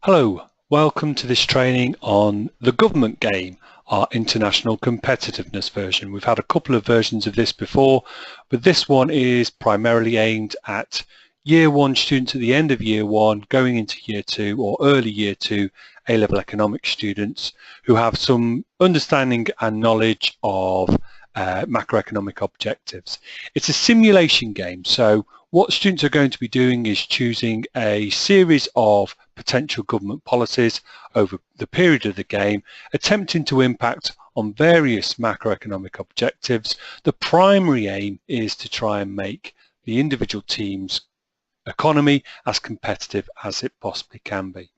Hello, welcome to this training on the government game, our international competitiveness version. We've had a couple of versions of this before, but this one is primarily aimed at Year 1 students at the end of Year 1 going into Year 2 or early Year 2 A-level economics students who have some understanding and knowledge of macroeconomic objectives. It's a simulation game, so what students are going to be doing is choosing a series of potential government policies over the period of the game, attempting to impact on various macroeconomic objectives. The primary aim is to try and make the individual team's economy as competitive as it possibly can be.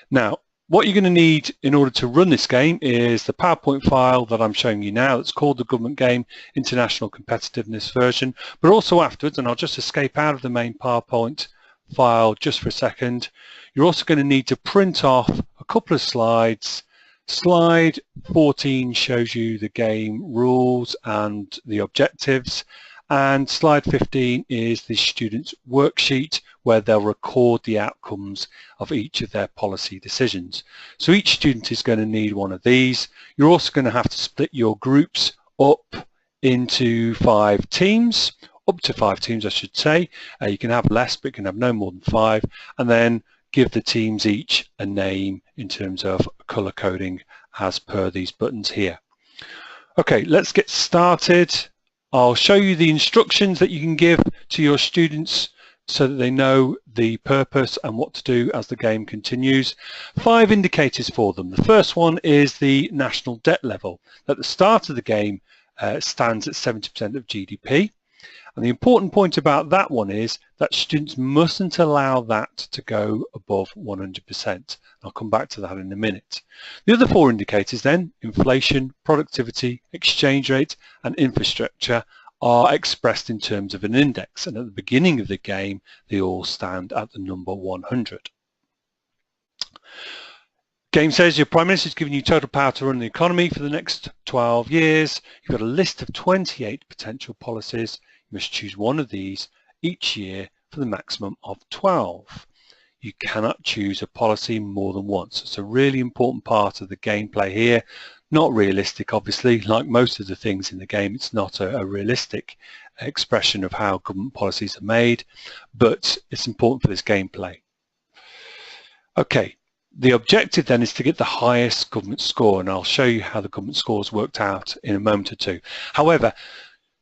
Now, what you're going to need in order to run this game is the PowerPoint file that I'm showing you now. It's called the Government Game International Competitiveness version, but also afterwards, and I'll just escape out of the main PowerPoint file just for a second, you're also going to need to print off a couple of slides. Slide 14 shows you the game rules and the objectives, and slide 15 is the student's worksheet where they'll record the outcomes of each of their policy decisions. So each student is going to need one of these. You're also going to have to split your groups up into 5 teams, up to 5 teams I should say. You can have less, but you can have no more than 5, and then give the teams each a name in terms of color coding as per these buttons here. Okay, let's get started. I'll show you the instructions that you can give to your students so that they know the purpose and what to do as the game continues. 5 indicators for them. The first one is the national debt level. At the start of the game stands at 70% of GDP. And the important point about that one is that students mustn't allow that to go above 100%. I'll come back to that in a minute. The other 4 indicators then, inflation, productivity, exchange rate and infrastructure, are expressed in terms of an index, and at the beginning of the game they all stand at the number 100. Game says your Prime Minister is giving you total power to run the economy for the next 12 years. You've got a list of 28 potential policies. You must choose one of these each year for the maximum of 12. You cannot choose a policy more than once. It's a really important part of the gameplay here. Not realistic, obviously. Like most of the things in the game, it's not a realistic expression of how government policies are made, but it's important for this gameplay. Okay, the objective then is to get the highest government score, and I'll show you how the government scores worked out in a moment or two. However,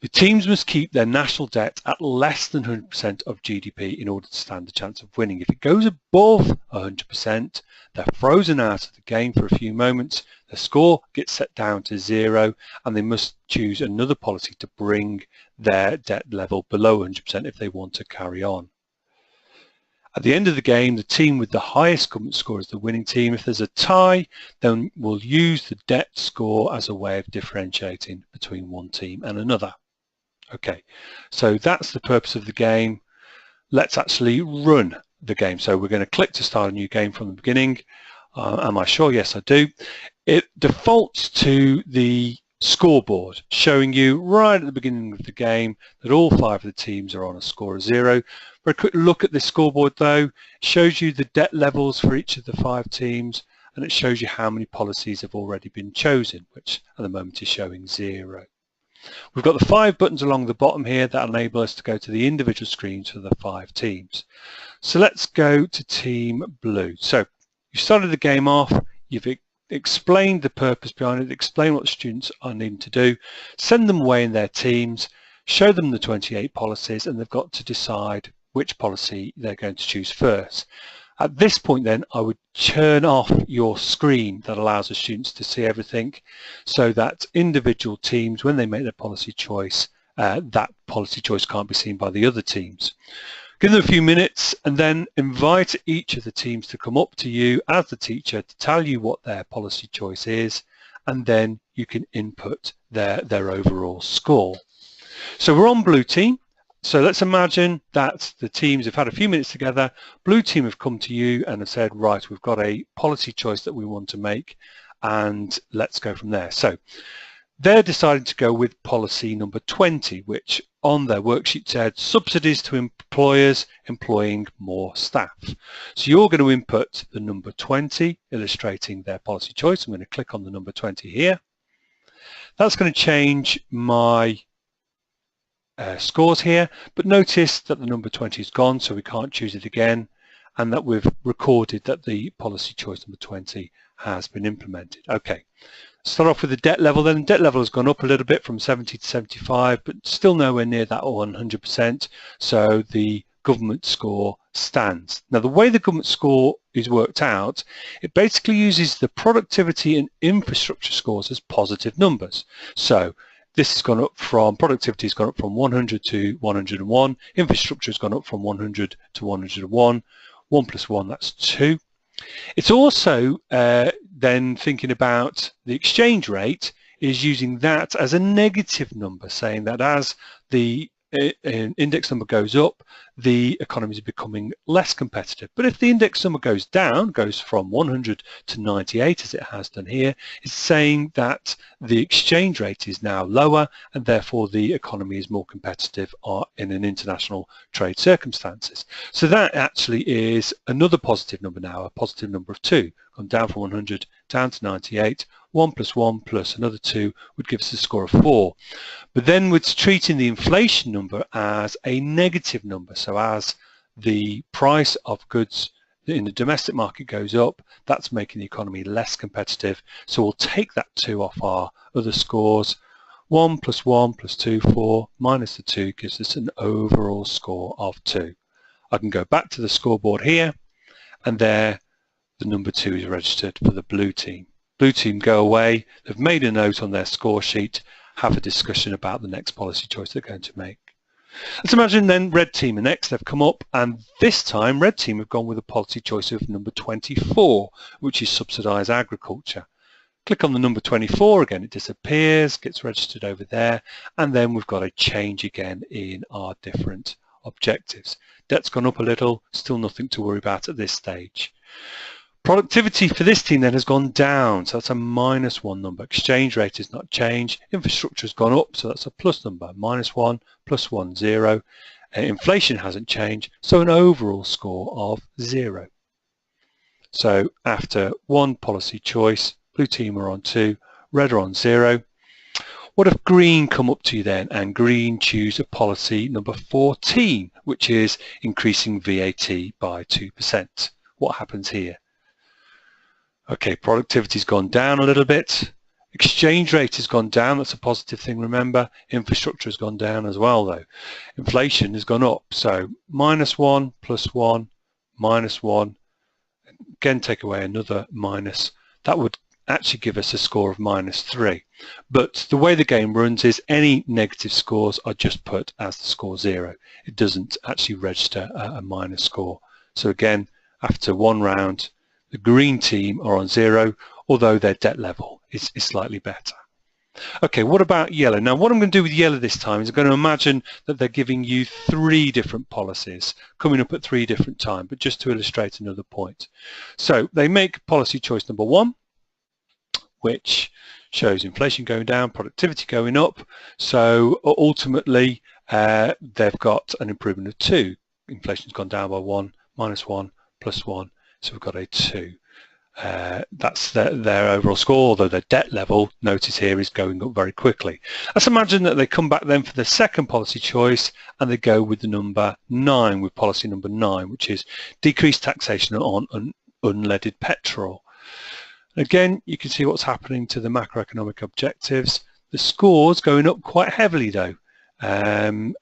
the teams must keep their national debt at less than 100% of GDP in order to stand a chance of winning. If it goes above 100%, they're frozen out of the game for a few moments, their score gets set down to 0, and they must choose another policy to bring their debt level below 100% if they want to carry on. At the end of the game, the team with the highest government score is the winning team. If there's a tie, then we'll use the debt score as a way of differentiating between one team and another. Okay, so that's the purpose of the game. Let's actually run the game. So we're going to click to start a new game from the beginning. Am I sure? Yes, I do. It defaults to the scoreboard, showing you right at the beginning of the game that all 5 of the teams are on a score of 0. For a quick look at this scoreboard though, it shows you the debt levels for each of the 5 teams, and it shows you how many policies have already been chosen, which at the moment is showing 0. We've got the 5 buttons along the bottom here that enable us to go to the individual screens for the 5 teams. So let's go to Team Blue. So you started the game off, you've explained the purpose behind it, explain what the students are needing to do, send them away in their teams, show them the 28 policies, and they've got to decide which policy they're going to choose first. At this point then, I would turn off your screen that allows the students to see everything so that individual teams, when they make their policy choice, that policy choice can't be seen by the other teams. Give them a few minutes and then invite each of the teams to come up to you as the teacher to tell you what their policy choice is, and then you can input their overall score. So we're on blue team. So let's imagine that the teams have had a few minutes together. Blue team have come to you and have said, right, we've got a policy choice that we want to make, and let's go from there. So they're deciding to go with policy number 20, which on their worksheet said subsidies to employers employing more staff. So you're going to input the number 20, illustrating their policy choice. I'm going to click on the number 20 here. That's going to change my scores here, but notice that the number 20 is gone, so we can't choose it again, and that we've recorded that the policy choice number 20 has been implemented. Okay, start off with the debt level then. Debt level has gone up a little bit from 70 to 75, but still nowhere near that 100%, so the government score stands. Now, the way the government score is worked out, it basically uses the productivity and infrastructure scores as positive numbers. So this has gone up from, productivity has gone up from 100 to 101, infrastructure has gone up from 100 to 101, 1 plus 1, that's 2. It's also then thinking about the exchange rate, is using that as a negative number, saying that as the index number goes up, the economy is becoming less competitive. But if the index number goes down, goes from 100 to 98, as it has done here, it's saying that the exchange rate is now lower, and therefore the economy is more competitive in an international trade circumstances. So that actually is another positive number now, a positive number of 2, gone down from 100 down to 98. 1 plus 1 plus another 2 would give us a score of 4. But then we're treating the inflation number as a negative number. So as the price of goods in the domestic market goes up, that's making the economy less competitive. So we'll take that 2 off our other scores. 1 plus 1 plus 2, 4, minus the 2 gives us an overall score of 2. I can go back to the scoreboard here, and there the number 2 is registered for the blue team. Blue team go away, they've made a note on their score sheet, have a discussion about the next policy choice they're going to make. Let's imagine then red team are next. They've come up, and this time red team have gone with a policy choice of number 24, which is subsidise agriculture. Click on the number 24 again, it disappears, gets registered over there, and then we've got a change again in our different objectives. Debt's gone up a little, still nothing to worry about at this stage. Productivity for this team then has gone down, so that's a -1 number. Exchange rate has not changed. Infrastructure has gone up, so that's a plus number. -1, plus 1, 0. Inflation hasn't changed, so an overall score of 0. So after one policy choice, blue team are on 2, red are on 0. What if green come up to you then, and green choose a policy number 14, which is increasing VAT by 2%? What happens here? Okay, productivity's gone down a little bit. Exchange rate has gone down, that's a positive thing, remember. Infrastructure has gone down as well though. Inflation has gone up, so -1, plus 1, -1. Again, take away another minus. That would actually give us a score of -3. But the way the game runs is any negative scores are just put as the score 0. It doesn't actually register a minus score. So again, after one round, the green team are on 0, although their debt level is slightly better. Okay, what about yellow? Now, what I'm going to do with yellow this time is I'm going to imagine that they're giving you 3 different policies coming up at 3 different times, but just to illustrate another point. So they make policy choice number 1, which shows inflation going down, productivity going up. So ultimately, they've got an improvement of 2. Inflation's gone down by 1, -1, plus 1. So we've got a 2. That's their overall score, although their debt level, notice here, is going up very quickly. Let's imagine that they come back then for the second policy choice, and they go with the number 9, with policy number 9, which is decreased taxation on unleaded petrol. Again, you can see what's happening to the macroeconomic objectives. The score's going up quite heavily though, and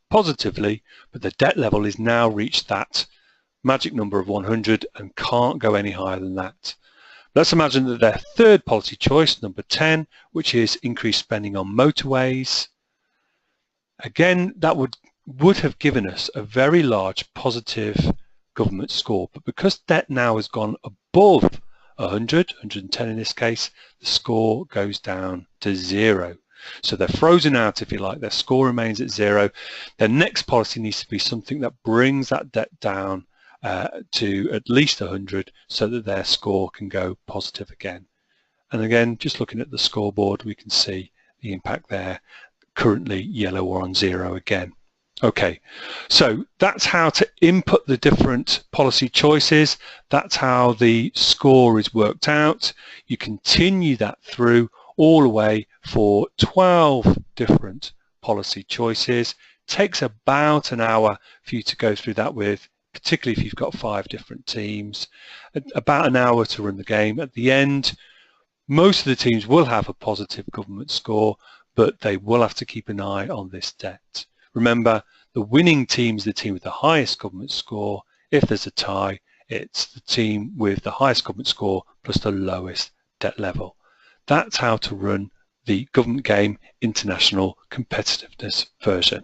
positively, but the debt level is now reached that magic number of 100 and can't go any higher than that. Let's imagine that their third policy choice, number 10, which is increased spending on motorways. Again, that would have given us a very large positive government score, but because debt now has gone above 100, 110 in this case, the score goes down to 0. So they're frozen out, if you like. Their score remains at 0. Their next policy needs to be something that brings that debt down to at least 100, so that their score can go positive again. And again, just looking at the scoreboard, we can see the impact there. currently yellow or on 0 again. Okay, so that's how to input the different policy choices. That's how the score is worked out. You continue that through all the way for 12 different policy choices. Takes about an hour for you to go through that with, particularly if you've got 5 different teams. About an hour to run the game. At the end, most of the teams will have a positive government score, but they will have to keep an eye on this debt. Remember, the winning team is the team with the highest government score. If there's a tie, it's the team with the highest government score plus the lowest debt level. That's how to run the Government Game International Competitiveness version.